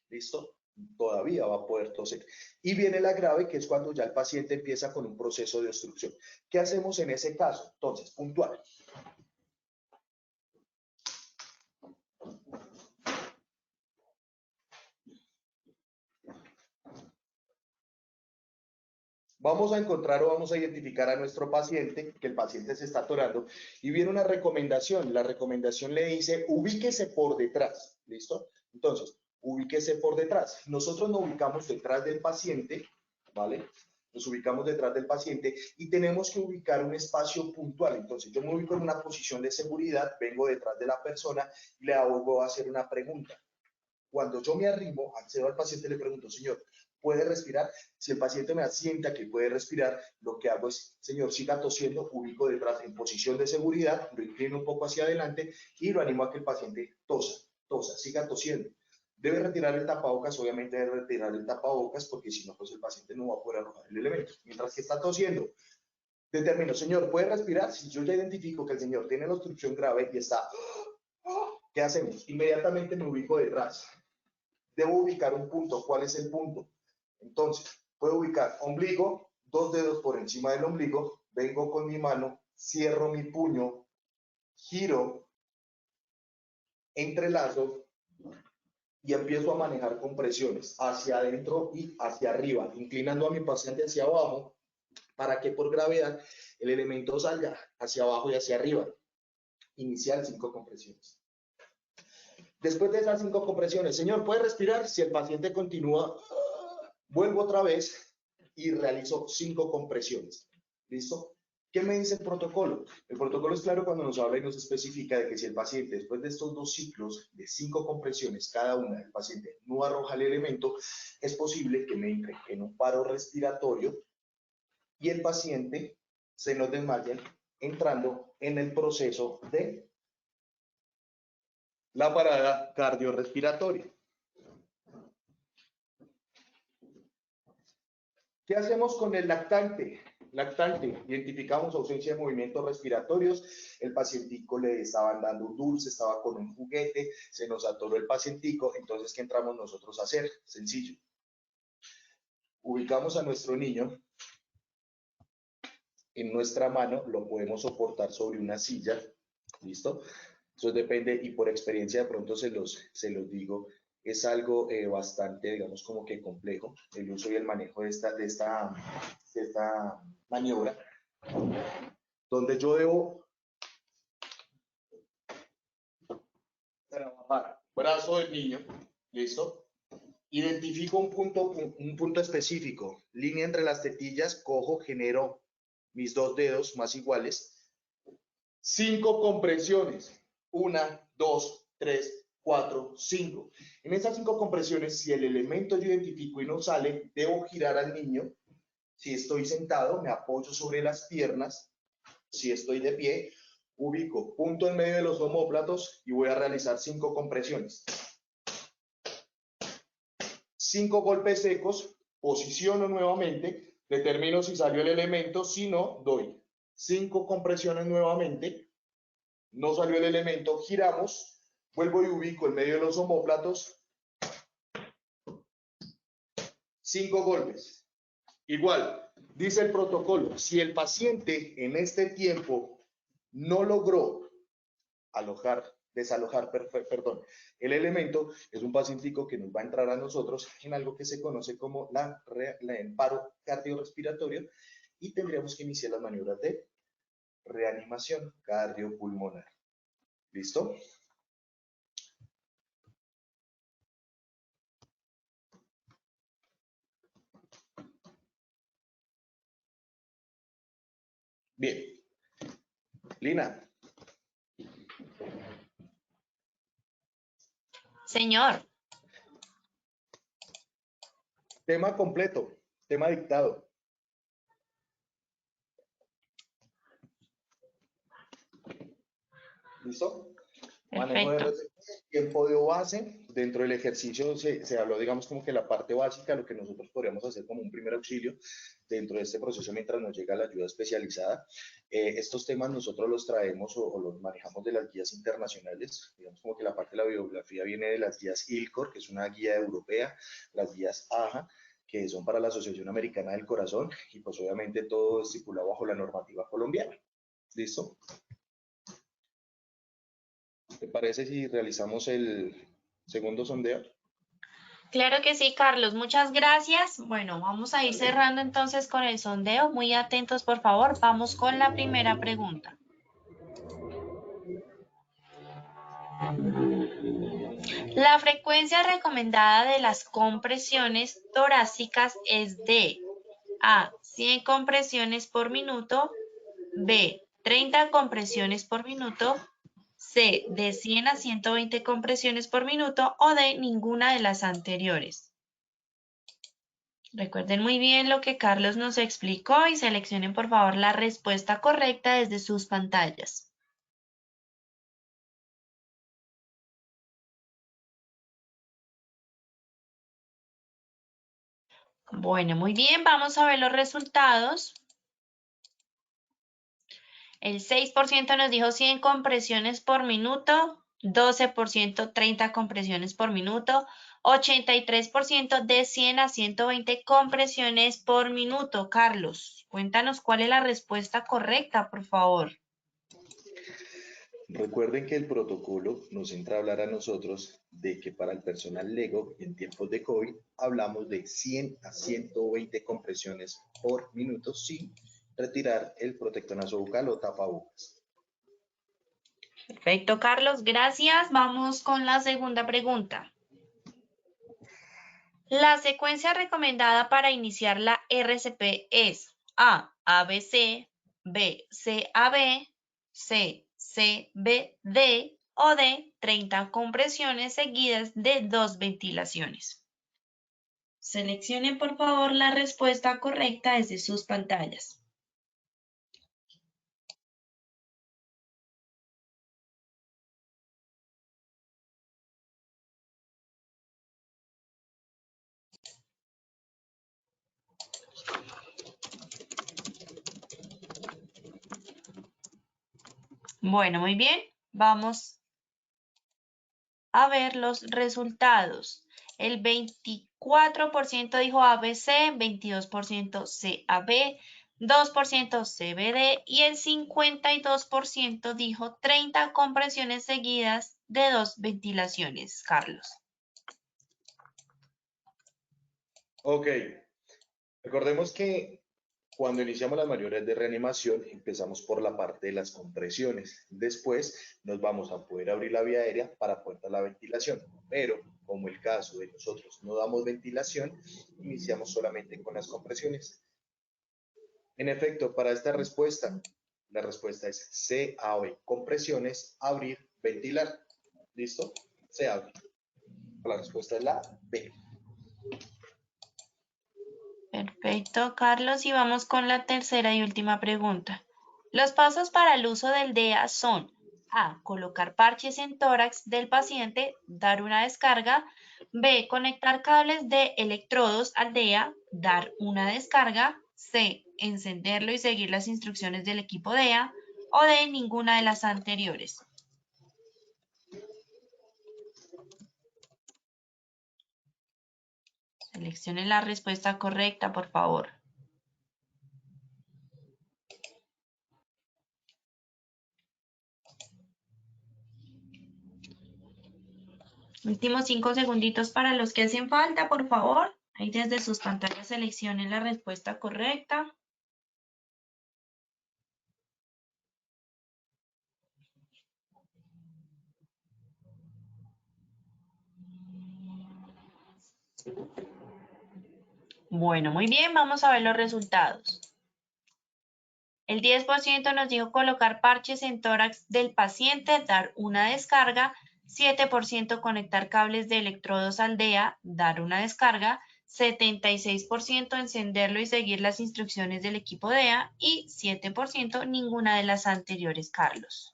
¿Listo? Todavía va a poder toser. Y viene la grave, que es cuando ya el paciente empieza con un proceso de obstrucción. ¿Qué hacemos en ese caso? Entonces, puntual. Vamos a encontrar o vamos a identificar a nuestro paciente, que el paciente se está atorando, y viene una recomendación. La recomendación le dice, ubíquese por detrás. ¿Listo? Entonces, ubíquese por detrás. Nosotros nos ubicamos detrás del paciente, ¿vale? Nos ubicamos detrás del paciente y tenemos que ubicar un espacio puntual. Entonces, yo me ubico en una posición de seguridad, vengo detrás de la persona y le hago a hacer una pregunta. Cuando yo me arrimo, accedo al paciente, le pregunto, señor, ¿puede respirar? Si el paciente me asienta que puede respirar, lo que hago es, señor, siga tosiendo, ubico detrás en posición de seguridad, lo inclino un poco hacia adelante y lo animo a que el paciente tosa, siga tosiendo. Debe retirar el tapabocas, obviamente debe retirar el tapabocas, porque si no, pues el paciente no va a poder arrojar el elemento. Mientras que está tosiendo, determino, señor, ¿puede respirar? Si yo ya identifico que el señor tiene la obstrucción grave y está, ¿qué hacemos? Inmediatamente me ubico detrás. Debo ubicar un punto. ¿Cuál es el punto? Entonces, puedo ubicar ombligo, 2 dedos por encima del ombligo, vengo con mi mano, cierro mi puño, giro, entrelazo y empiezo a manejar compresiones hacia adentro y hacia arriba, inclinando a mi paciente hacia abajo para que por gravedad el elemento salga hacia abajo y hacia arriba. Iniciar 5 compresiones. Después de esas 5 compresiones, señor, ¿puede respirar? Si el paciente continúa, vuelvo otra vez y realizo 5 compresiones. ¿Listo? ¿Qué me dice el protocolo? El protocolo es claro cuando nos habla y nos especifica de que si el paciente, después de estos 2 ciclos de 5 compresiones cada una, el paciente no arroja el elemento, es posible que me entre en un paro respiratorio y el paciente se nos desmaye entrando en el proceso de la parada cardiorrespiratoria. ¿Qué hacemos con el lactante? Lactante, identificamos ausencia de movimientos respiratorios, el pacientico le estaban dando un dulce, estaba con un juguete, se nos atoró el pacientico, entonces ¿qué entramos nosotros a hacer? Sencillo. Ubicamos a nuestro niño en nuestra mano, lo podemos soportar sobre una silla, ¿listo? Eso depende y por experiencia de pronto se los digo, es algo bastante, digamos, como que complejo, el uso y el manejo de esta maniobra, donde yo debo trabajar brazo del niño, ¿listo? Identifico un punto específico, línea entre las tetillas, cojo, genero mis 2 dedos más iguales, 5 compresiones, 1, 2, 3, 4, 5. En esas 5 compresiones, si el elemento yo identifico y no sale, debo girar al niño. Si estoy sentado, me apoyo sobre las piernas. Si estoy de pie, ubico punto en medio de los omóplatos y voy a realizar 5 compresiones. 5 golpes secos, posiciono nuevamente, determino si salió el elemento, si no, doy 5 compresiones nuevamente, no salió el elemento, giramos, vuelvo y ubico en medio de los omóplatos, 5 golpes, Igual, dice el protocolo, si el paciente en este tiempo no logró desalojar el elemento, es un pacientico que nos va a entrar a nosotros en algo que se conoce como el paro cardiorrespiratorio y tendríamos que iniciar las maniobras de reanimación cardiopulmonar. ¿Listo? Bien. Lina. Señor. Tema completo, tema dictado. ¿Listo? Manejo de tiempo de base. Dentro del ejercicio se habló, digamos, como que la parte básica, lo que nosotros podríamos hacer como un primer auxilio dentro de este proceso mientras nos llega la ayuda especializada. Estos temas nosotros los traemos o los manejamos de las guías internacionales. Digamos como que la parte de la bibliografía viene de las guías ILCOR, que es una guía europea, las guías AJA, que son para la Asociación Americana del Corazón, y pues obviamente todo estipulado bajo la normativa colombiana. ¿Listo? ¿Te parece si realizamos el segundo sondeo? Claro que sí, Carlos. Muchas gracias. Bueno, vamos a ir cerrando entonces con el sondeo. Muy atentos, por favor. Vamos con la primera pregunta. La frecuencia recomendada de las compresiones torácicas es de A, 100 compresiones por minuto, B, 30 compresiones por minuto, C, de 100 a 120 compresiones por minuto o D, ninguna de las anteriores. Recuerden muy bien lo que Carlos nos explicó y seleccionen por favor la respuesta correcta desde sus pantallas. Bueno, muy bien, vamos a ver los resultados. El 6% nos dijo 100 compresiones por minuto, 12% 30 compresiones por minuto, 83% de 100 a 120 compresiones por minuto. Carlos, cuéntanos cuál es la respuesta correcta, por favor. Recuerden que el protocolo nos entra a hablar a nosotros de que para el personal LEGO en tiempos de COVID hablamos de 100 a 120 compresiones por minuto sin retirar el protector nasobucal o tapabocas. Perfecto, Carlos, gracias. Vamos con la segunda pregunta. La secuencia recomendada para iniciar la RCP es A, ABC, B, CAB, C, CBD o D, 30 compresiones seguidas de 2 ventilaciones. Seleccionen por favor la respuesta correcta desde sus pantallas. Bueno, muy bien. Vamos a ver los resultados. El 24% dijo ABC, 22% CAB, 2% CBD y el 52% dijo 30 compresiones seguidas de 2 ventilaciones, Carlos. Ok. Recordemos que cuando iniciamos las maniobras de reanimación, empezamos por la parte de las compresiones. Después nos vamos a poder abrir la vía aérea para poder dar la ventilación. Pero, como el caso de nosotros no damos ventilación, iniciamos solamente con las compresiones. En efecto, para esta respuesta, la respuesta es CAB, compresiones, abrir, ventilar. ¿Listo? Se abre. La respuesta es la B. Perfecto, Carlos. Y vamos con la tercera y última pregunta. Los pasos para el uso del DEA son A, colocar parches en tórax del paciente, dar una descarga. B, conectar cables de electrodos al DEA, dar una descarga. C, encenderlo y seguir las instrucciones del equipo DEA. O D, ninguna de las anteriores. Seleccionen la respuesta correcta, por favor. Últimos 5 segunditos para los que hacen falta, por favor. Ahí desde sus pantallas seleccionen la respuesta correcta. Bueno, muy bien, vamos a ver los resultados. El 10% nos dijo colocar parches en tórax del paciente, dar una descarga. 7% conectar cables de electrodos al DEA, dar una descarga. 76% encenderlo y seguir las instrucciones del equipo DEA. Y 7% ninguna de las anteriores, Carlos.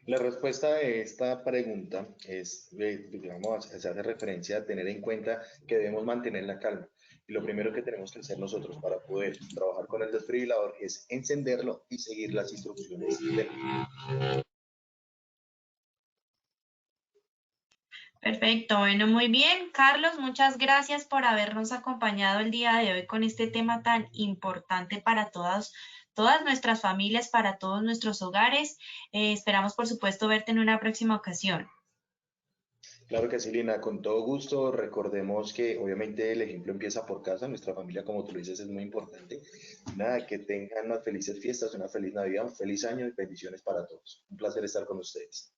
La respuesta de esta pregunta es, digamos, se hace referencia a tener en cuenta que debemos mantener la calma. Y lo primero que tenemos que hacer nosotros para poder trabajar con el desfibrilador es encenderlo y seguir las instrucciones del mismo. Perfecto, bueno, muy bien. Carlos, muchas gracias por habernos acompañado el día de hoy con este tema tan importante para todas nuestras familias, para todos nuestros hogares. Esperamos, por supuesto, verte en una próxima ocasión. Claro que sí, Lina, con todo gusto. Recordemos que obviamente el ejemplo empieza por casa, nuestra familia, como tú lo dices, es muy importante. Nada, que tengan unas felices fiestas, una feliz Navidad, un feliz año y bendiciones para todos. Un placer estar con ustedes.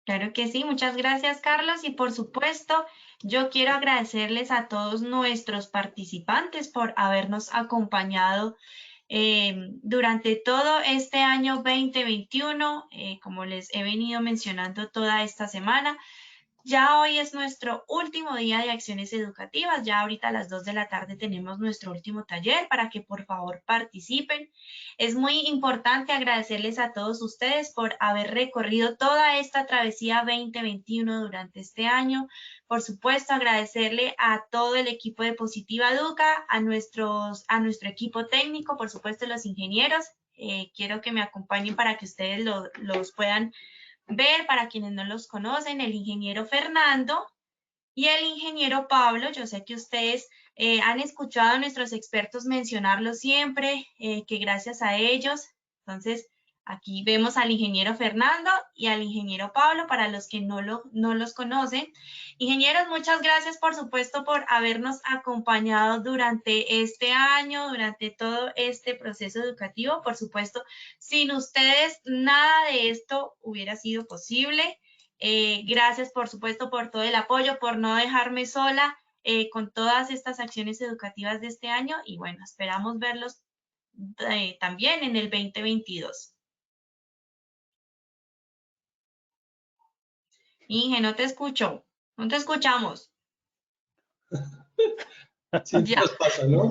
Claro que sí, muchas gracias, Carlos. Y por supuesto, yo quiero agradecerles a todos nuestros participantes por habernos acompañado durante todo este año 2021, como les he venido mencionando toda esta semana. Ya hoy es nuestro último día de acciones educativas. Ya ahorita a las 2 de la tarde tenemos nuestro último taller para que por favor participen. Es muy importante agradecerles a todos ustedes por haber recorrido toda esta travesía 2021 durante este año. Por supuesto, agradecerle a todo el equipo de Positiva Educa, a nuestro equipo técnico, por supuesto los ingenieros. Quiero que me acompañen para que ustedes los puedan ver, para quienes no los conocen, el ingeniero Fernando y el ingeniero Pablo. Yo sé que ustedes han escuchado a nuestros expertos mencionarlo siempre, que gracias a ellos. Entonces, aquí vemos al ingeniero Fernando y al ingeniero Pablo, para los que no los conocen. Ingenieros, muchas gracias, por supuesto, por habernos acompañado durante este año, durante todo este proceso educativo. Por supuesto, sin ustedes, nada de esto hubiera sido posible. Gracias, por supuesto, por todo el apoyo, por no dejarme sola con todas estas acciones educativas de este año. Y bueno, esperamos verlos también en el 2022. Inge, no te escucho. No te escuchamos. Sí, nos pasa, ¿no?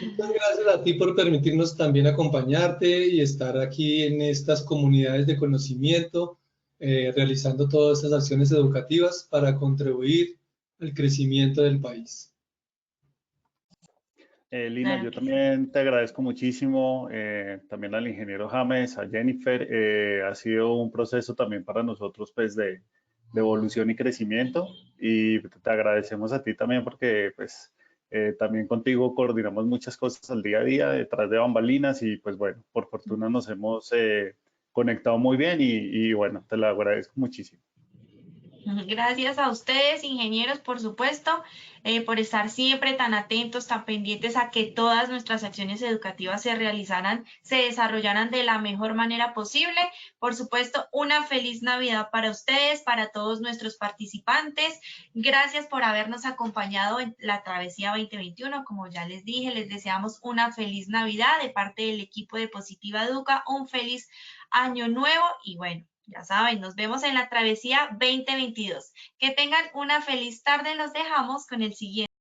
Muchas gracias a ti por permitirnos también acompañarte y estar aquí en estas comunidades de conocimiento, realizando todas estas acciones educativas para contribuir al crecimiento del país. Lina, yo también te agradezco muchísimo, también al ingeniero James, a Jennifer. Ha sido un proceso también para nosotros, pues, de evolución y crecimiento, y te agradecemos a ti también porque, pues, también contigo coordinamos muchas cosas al día a día, detrás de bambalinas, y pues bueno, por fortuna nos hemos conectado muy bien y bueno, te lo agradezco muchísimo. Gracias a ustedes, ingenieros, por supuesto, por estar siempre tan atentos, tan pendientes a que todas nuestras acciones educativas se desarrollaran de la mejor manera posible. Por supuesto, una feliz Navidad para ustedes, para todos nuestros participantes. Gracias por habernos acompañado en la Travesía 2021. Como ya les dije, les deseamos una feliz Navidad de parte del equipo de Positiva Educa, un feliz año nuevo y bueno, ya saben, nos vemos en la Travesía 2022. Que tengan una feliz tarde. Los dejamos con el siguiente.